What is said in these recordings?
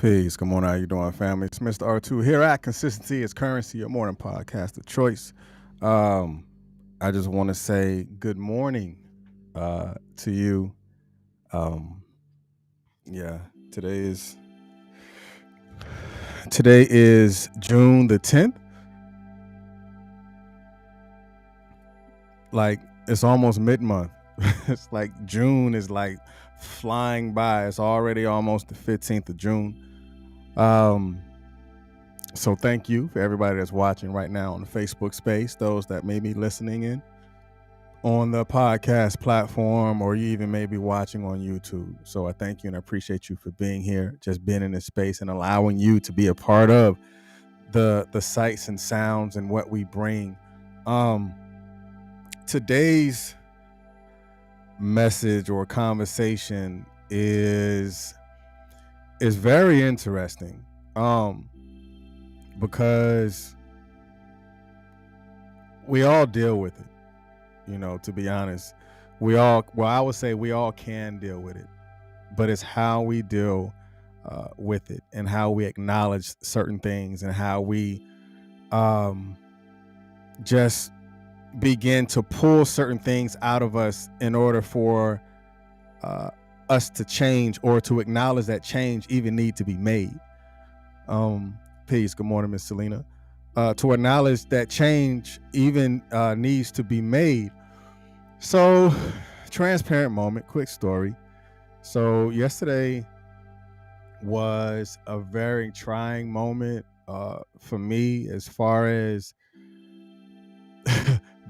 Peace. Good morning. How you doing, family? It's Mr. R2 here at Consistency is Currency, your morning podcast of choice. I just want to say good morning to you. Um, yeah, today is June the 10th. Like it's almost mid-month. It's like June is like flying by. It's already almost the 15th of June. So thank you for everybody that's watching right now on the Facebook space, those that may be listening in on the podcast platform, or you even may be watching on YouTube. So I thank you and I appreciate you for being here, just being in this space and allowing you to be a part of the sights and sounds and what we bring. Today's message or conversation is very interesting. Because we all deal with it, to be honest. I would say we all can deal with it, but it's how we deal with it and how we acknowledge certain things and how we just begin to pull certain things out of us in order for us to change or to acknowledge that change even need to be made. Peace. Good morning, Miss Selena. To acknowledge that change even needs to be made. So, transparent moment, quick story. So, yesterday was a very trying moment for me as far as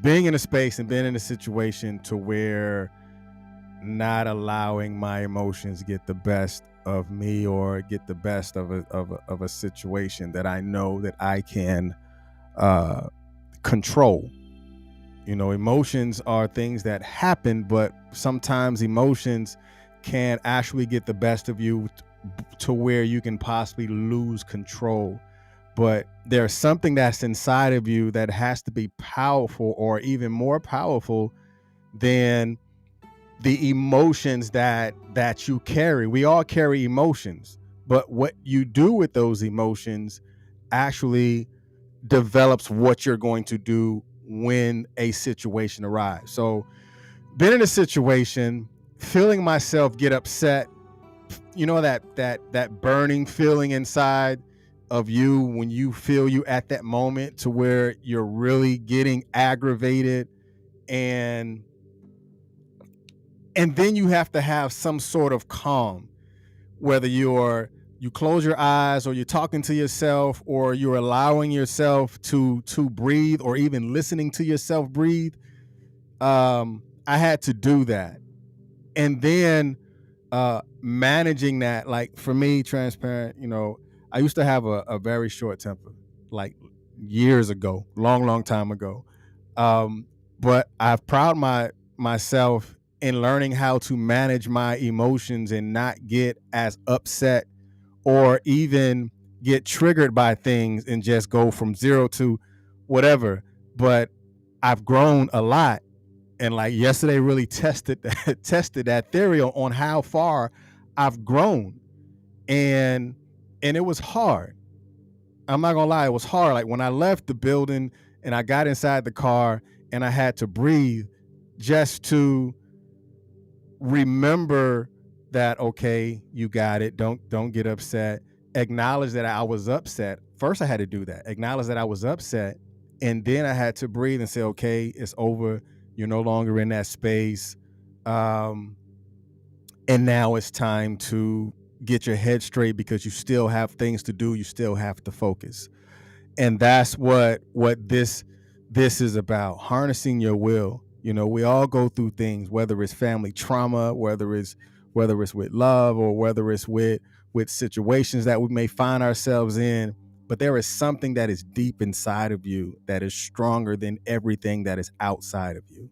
being in a space and being in a situation to where not allowing my emotions get the best of me or get the best of a situation that I know that I can control. Emotions are things that happen, but sometimes emotions can actually get the best of you to where you can possibly lose control. But there's something that's inside of you that has to be powerful or even more powerful than the emotions that you carry. We all carry emotions, but what you do with those emotions actually develops what you're going to do when a situation arrives. So, been in a situation, feeling myself get upset, that burning feeling inside of you when you feel you at that moment to where you're really getting aggravated, and then you have to have some sort of calm, whether you close your eyes or you're talking to yourself or you're allowing yourself to breathe or even listening to yourself breathe. I had to do that. And then managing that, like for me, transparent, I used to have a very short temper, like years ago, long time ago. But I've proud myself in learning how to manage my emotions and not get as upset or even get triggered by things and just go from zero to whatever. But I've grown a lot. And like yesterday really tested that theory on how far I've grown. And it was hard. I'm not gonna lie, it was hard. Like when I left the building and I got inside the car and I had to breathe just to remember that, okay, you got it. Don't get upset. Acknowledge that I was upset. First, I had to do that. Acknowledge that I was upset. And then I had to breathe and say, okay, it's over. You're no longer in that space. And now it's time to get your head straight because you still have things to do. You still have to focus. And that's what this is about, harnessing your will. We all go through things, whether it's family trauma, whether it's with love, or whether it's with situations that we may find ourselves in. But there is something that is deep inside of you that is stronger than everything that is outside of you.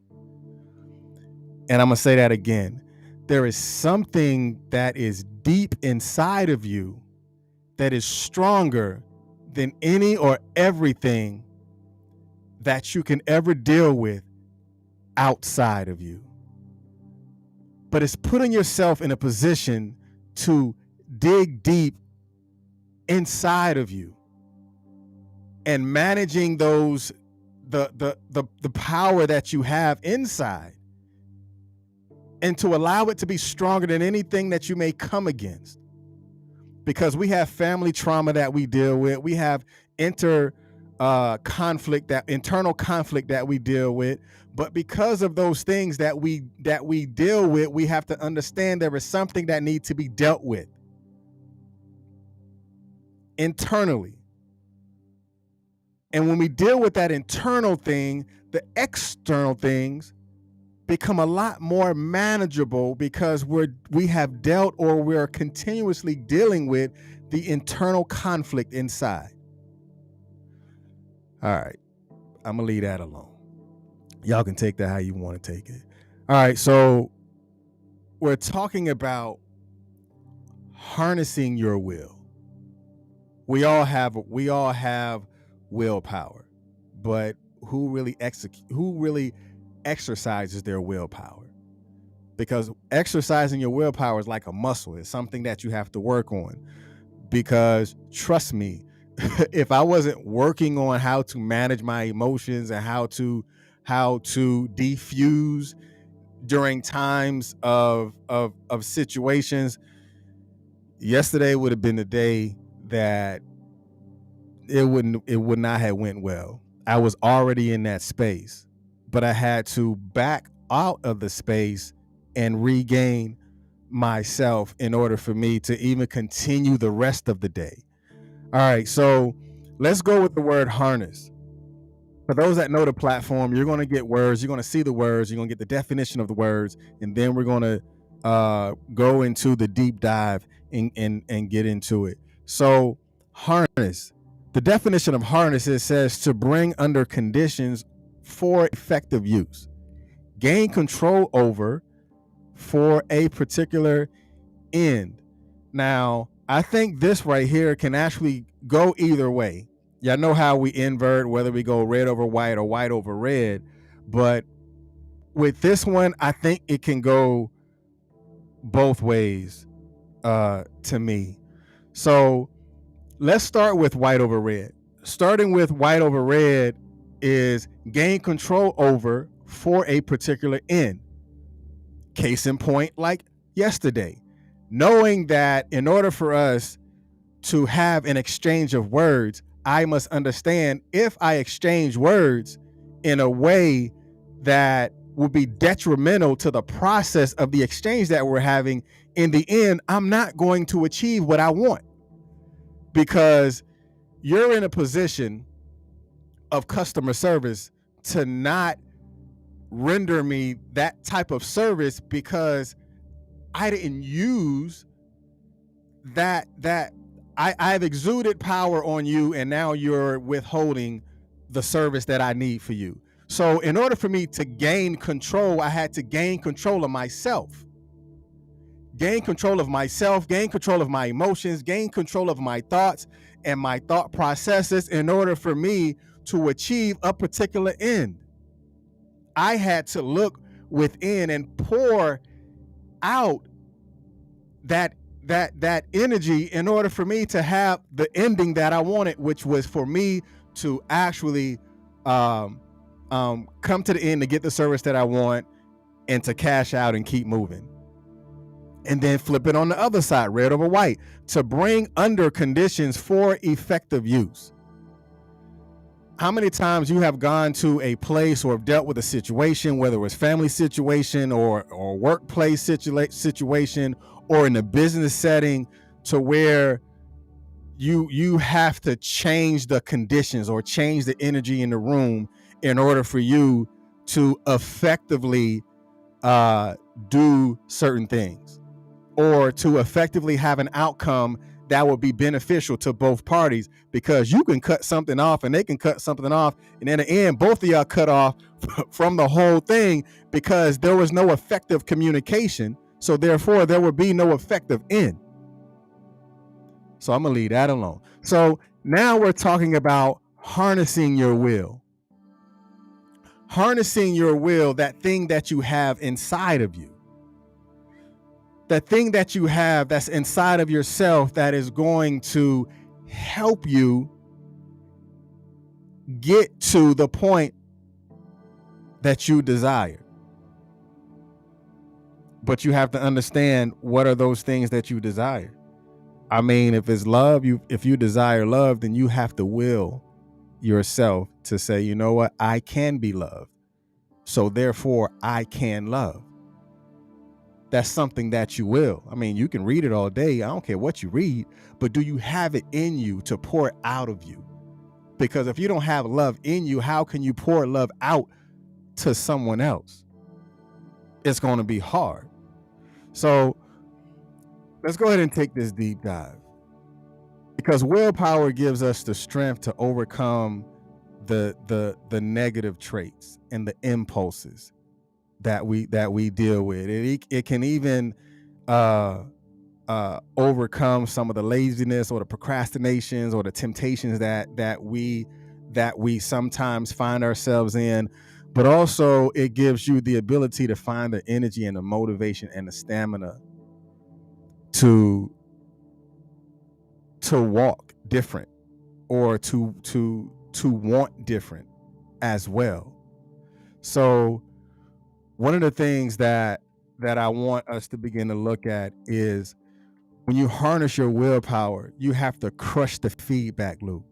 And I'm going to say that again. There is something that is deep inside of you that is stronger than any or everything that you can ever deal with outside of you. But it's putting yourself in a position to dig deep inside of you and managing those the power that you have inside, and to allow it to be stronger than anything that you may come against. Because we have family trauma that we deal with, we have internal conflict that we deal with. But because of those things that we deal with, we have to understand there is something that needs to be dealt with internally. And when we deal with that internal thing, the external things become a lot more manageable, because we have dealt, or we're continuously dealing with, the internal conflict inside. All right, I'm gonna leave that alone. Y'all can take that how you want to take it. All right, so we're talking about harnessing your will. We all have willpower, but who really exercises their willpower? Because exercising your willpower is like a muscle. It's something that you have to work on. Because trust me, if I wasn't working on how to manage my emotions and how to defuse during times of situations, yesterday would have been the day that it would not have went well. I was already in that space, but I had to back out of the space and regain myself in order for me to even continue the rest of the day. All right, so let's go with the word harness. For those that know the platform, you're going to get words, you're going to see the words, you're going to get the definition of the words, and then we're going to go into the deep dive and get into it. So harness. The definition of harness, it says to bring under conditions for effective use, gain control over for a particular end. Now, I think this right here can actually go either way. Y'all know how we invert, whether we go red over white or white over red. But with this one, I think it can go both ways to me. So let's start with white over red. Starting with white over red is gain control over for a particular end. Case in point, like yesterday, knowing that in order for us to have an exchange of words, I must understand if I exchange words in a way that would be detrimental to the process of the exchange that we're having, in the end, I'm not going to achieve what I want. Because you're in a position of customer service to not render me that type of service because I didn't use that I've exuded power on you, and now you're withholding the service that I need for you. So in order for me to gain control, I had to gain control of myself. Gain control of myself, gain control of my emotions, gain control of my thoughts and my thought processes in order for me to achieve a particular end. I had to look within and pour out that energy in order for me to have the ending that I wanted, which was for me to actually come to the end to get the service that I want and to cash out and keep moving. And then flip it on the other side, red over white, to bring under conditions for effective use. How many times you have gone to a place or have dealt with a situation, whether it was family situation or workplace situation or in a business setting, to where you have to change the conditions or change the energy in the room in order for you to effectively do certain things, or to effectively have an outcome that will be beneficial to both parties. Because you can cut something off and they can cut something off, and in the end, both of y'all cut off from the whole thing because there was no effective communication. So therefore, there would be no effective end. So I'm gonna leave that alone. So now we're talking about harnessing your will. Harnessing your will, that thing that you have inside of you. That thing that you have that's inside of yourself that is going to help you get to the point that you desire. But you have to understand, what are those things that you desire? I mean, if it's love, if you desire love, then you have to will yourself to say, you know what, I can be loved. So therefore I can love. That's something that you will. I mean, you can read it all day. I don't care what you read, but do you have it in you to pour it out of you? Because if you don't have love in you, how can you pour love out to someone else? It's going to be hard. So let's go ahead and take this deep dive, because willpower gives us the strength to overcome the negative traits and the impulses that we deal with. It can even overcome some of the laziness or the procrastinations or the temptations that we sometimes find ourselves in. But also it gives you the ability to find the energy and the motivation and the stamina to walk different, or to want different as well. So one of the things that I want us to begin to look at is, when you harness your willpower, you have to crush the feedback loop.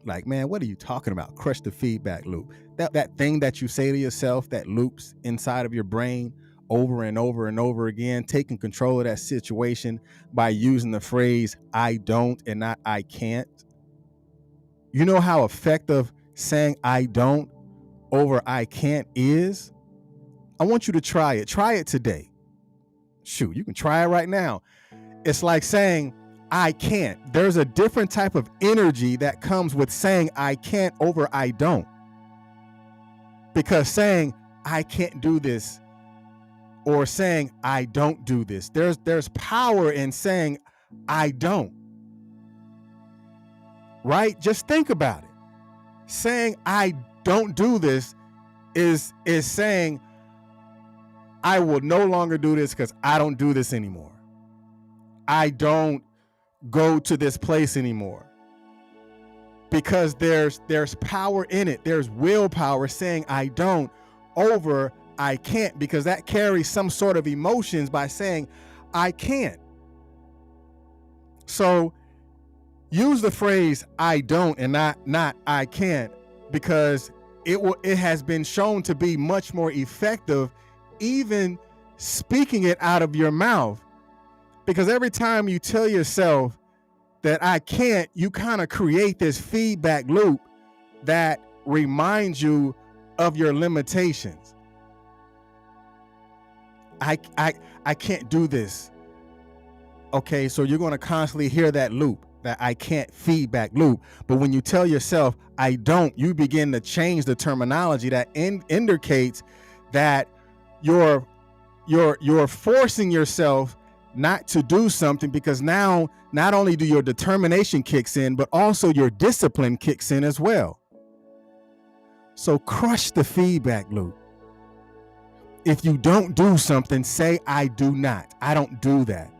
Like, man, what are you talking about? Crush the feedback loop. That thing that you say to yourself that loops inside of your brain over and over and over again, taking control of that situation by using the phrase I don't and not I can't. You know how effective saying I don't over I can't is? I want you to try it. Try it today. Shoot, you can try it right now. It's like saying I can't. There's a different type of energy that comes with saying I can't over I don't. Because saying I can't do this or saying I don't do this, there's power in saying I don't. Right? Just think about it. Saying I don't do this is saying I will no longer do this because I don't do this anymore. I don't go to this place anymore. Because there's power in it. There's willpower saying I don't over I can't, because that carries some sort of emotions by saying I can't. So use the phrase I don't and not I can't, because it has been shown to be much more effective, even speaking it out of your mouth. Because every time you tell yourself that I can't, you kind of create this feedback loop that reminds you of your limitations. I can't do this. Okay, so you're going to constantly hear that loop, that I can't feedback loop. But when you tell yourself I don't, you begin to change the terminology that indicates that you're forcing yourself not to do something, because now not only do your determination kicks in, but also your discipline kicks in as well. So crush the feedback loop. If you don't do something, say I do not. I don't do that.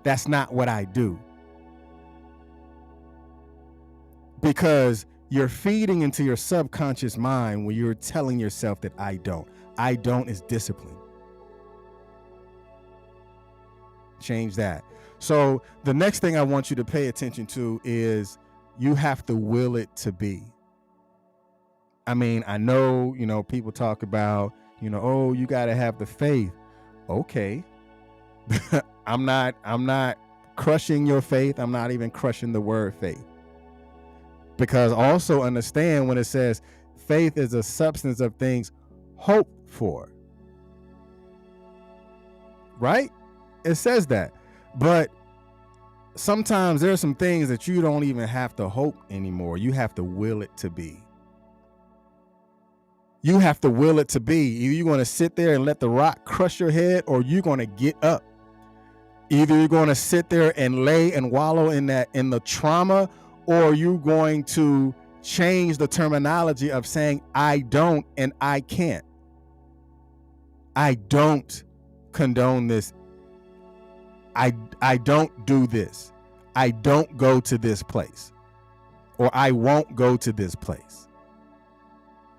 That's not what I do. Because you're feeding into your subconscious mind when you're telling yourself that I don't. I don't is discipline. Change that. So the next thing I want you to pay attention to is you have to will it to be. I mean, I know, people talk about, oh, you got to have the faith. Okay. I'm not crushing your faith. I'm not even crushing the word faith. Because also understand when it says faith is a substance of things hoped for. Right? It says that. But sometimes there are some things that you don't even have to hope anymore. You have to will it to be. You have to will it to be. Either you're going to sit there and let the rock crush your head, or you're going to get up. Either you're going to sit there and lay and wallow in the trauma, or you're going to change the terminology of saying I don't and I can't. I don't condone this. I don't do this. I don't go to this place, or I won't go to this place.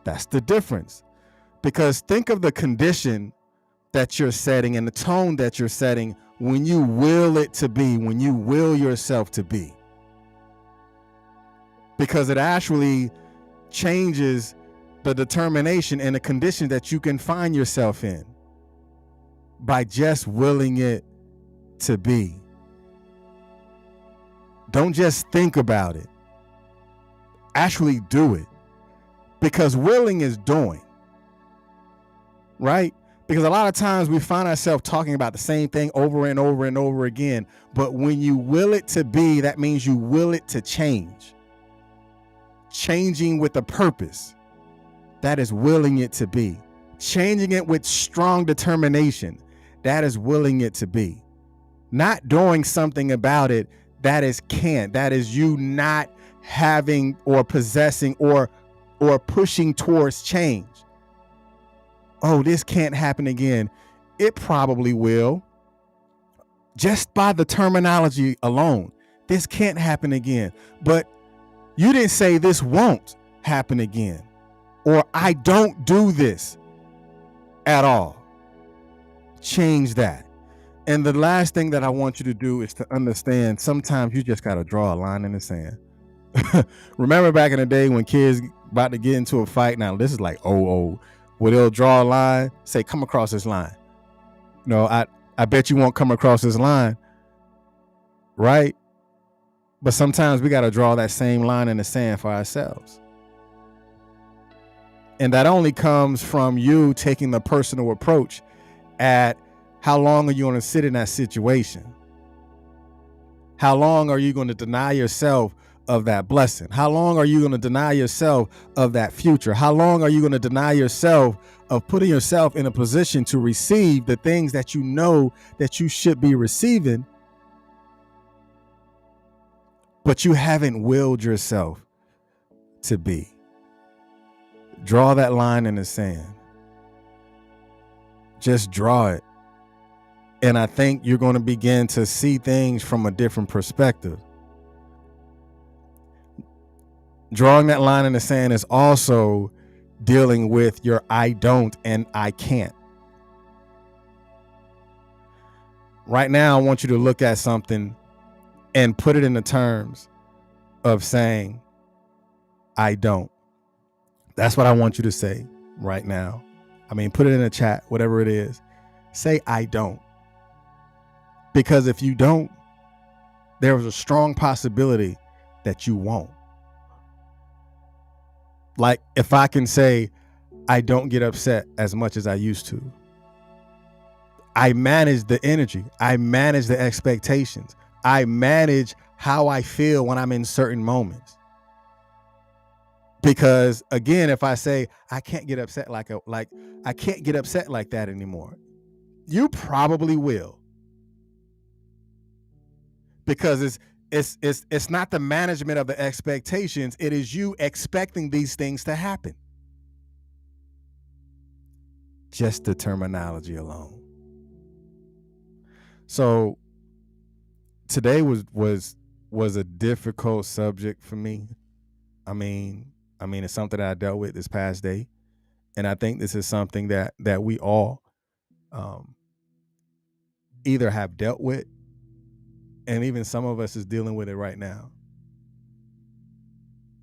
That's the difference. Because think of the condition that you're setting and the tone that you're setting when you will it to be, when you will yourself to be. Because it actually changes the determination and the condition that you can find yourself in by just willing it to be. Don't just think about it. Actually do it. Because willing is doing. Right? Because a lot of times we find ourselves talking about the same thing over and over and over again. But when you will it to be, that means you will it to change. Changing with a purpose. That is willing it to be. Changing it with strong determination. That is willing it to be. Not doing something about it. That is can't. That is you not having or possessing or pushing towards change. Oh, this can't happen again. It probably will. Just by the terminology alone, this can't happen again. But you didn't say this won't happen again, or I don't do this at all. Change that. And the last thing that I want you to do is to understand sometimes you just got to draw a line in the sand. Remember back in the day when kids about to get into a fight? Now, this is like where they'll draw a line, say, come across this line. No, I bet you won't come across this line. Right? But sometimes we got to draw that same line in the sand for ourselves. And that only comes from you taking the personal approach at how long are you going to sit in that situation? How long are you going to deny yourself of that blessing? How long are you going to deny yourself of that future? How long are you going to deny yourself of putting yourself in a position to receive the things that you know that you should be receiving, but you haven't willed yourself to be? Draw that line in the sand. Just draw it. And I think you're going to begin to see things from a different perspective. Drawing that line in the sand is also dealing with your I don't and I can't. Right now, I want you to look at something and put it in the terms of saying, I don't. That's what I want you to say right now. I mean, put it in the chat, whatever it is. Say, I don't. Because if you don't, there is a strong possibility that you won't. Like if I can say, I don't get upset as much as I used to. I manage the energy. I manage the expectations. I manage how I feel when I'm in certain moments. Because again, if I say I can't get upset like I can't get upset like that anymore, you probably will. Because it's not the management of the expectations. It is you expecting these things to happen. Just the terminology alone. So today was a difficult subject for me. I mean, it's something that I dealt with this past day, and I think this is something that we all either have dealt with, and even some of us is dealing with it right now.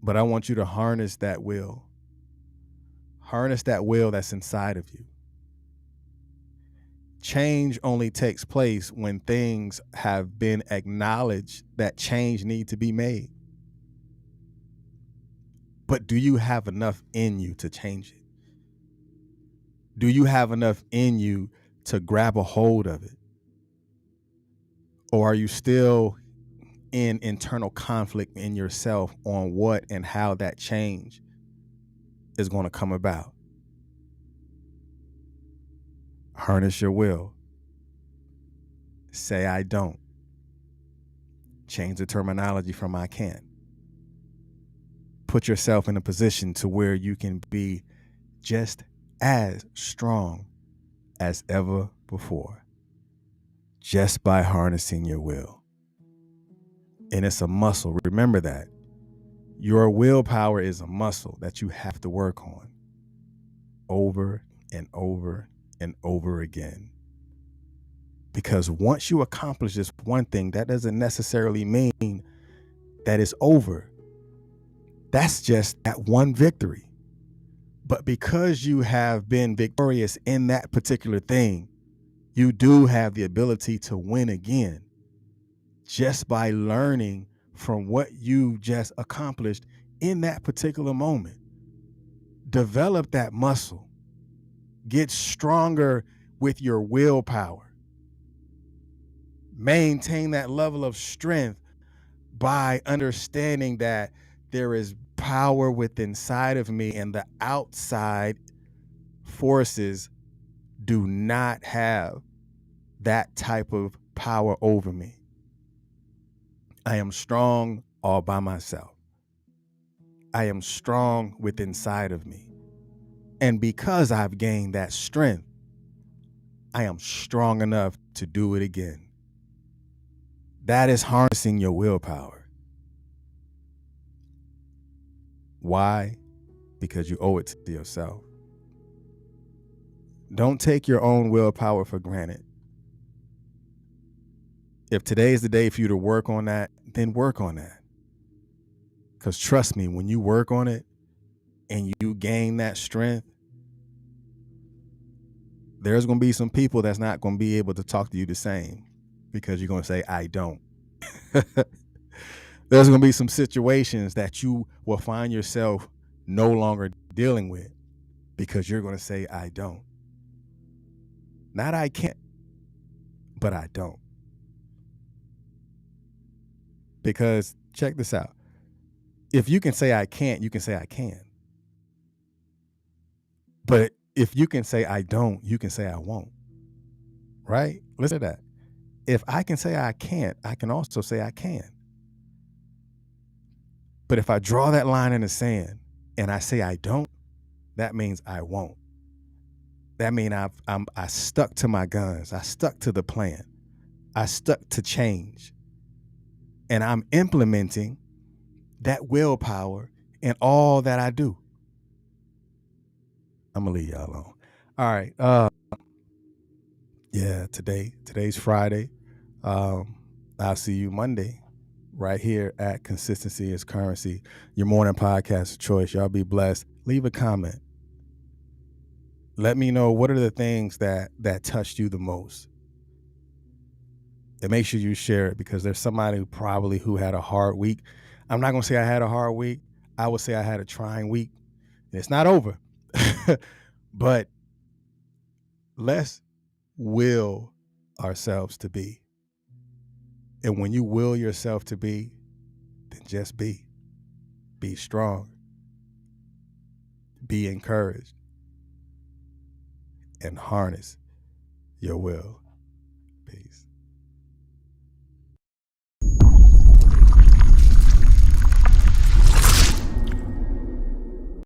But I want you to harness that will. Harness that will that's inside of you. Change only takes place when things have been acknowledged that change needs to be made. But do you have enough in you to change it? Do you have enough in you to grab a hold of it? Or are you still in internal conflict in yourself on what and how that change is going to come about? Harness your will. Say, I don't. Change the terminology from I can't. Put yourself in a position to where you can be just as strong as ever before, just by harnessing your will. And it's a muscle. Remember that. Your willpower is a muscle that you have to work on over and over and over again. Because once you accomplish this one thing, that doesn't necessarily mean that it's over. That's just that one victory. But because you have been victorious in that particular thing, you do have the ability to win again just by learning from what you just accomplished in that particular moment. Develop that muscle. Get stronger with your willpower. Maintain that level of strength by understanding that there is power within inside of me and the outside forces do not have that type of power over me. I am strong all by myself. I am strong within inside of me. And because I've gained that strength, I am strong enough to do it again. That is harnessing your willpower. Why? Because you owe it to yourself. Don't take your own willpower for granted. If today is the day for you to work on that, then work on that. Because trust me, when you work on it and you gain that strength, there's going to be some people that's not going to be able to talk to you the same because you're going to say, I don't. There's going to be some situations that you will find yourself no longer dealing with because you're going to say, I don't. Not I can't, but I don't. Because check this out. If you can say I can't, you can say I can. But if you can say I don't, you can say I won't. Right? Listen to that. If I can say I can't, I can also say I can. But if I draw that line in the sand and I say I don't, that means I won't. That means I stuck to my guns. I stuck to the plan. I stuck to change. And I'm implementing that willpower in all that I do. I'm gonna leave y'all alone. All right. Yeah, today's Friday. I'll see you Monday right here at Consistency is Currency, your morning podcast of choice. Y'all be blessed. Leave a comment. Let me know what are the things that touched you the most. And make sure you share it because there's somebody who had a hard week. I'm not going to say I had a hard week. I would say I had a trying week. It's not over. But let's will ourselves to be. And when you will yourself to be, then just be. Be strong. Be encouraged. And harness your will. Peace.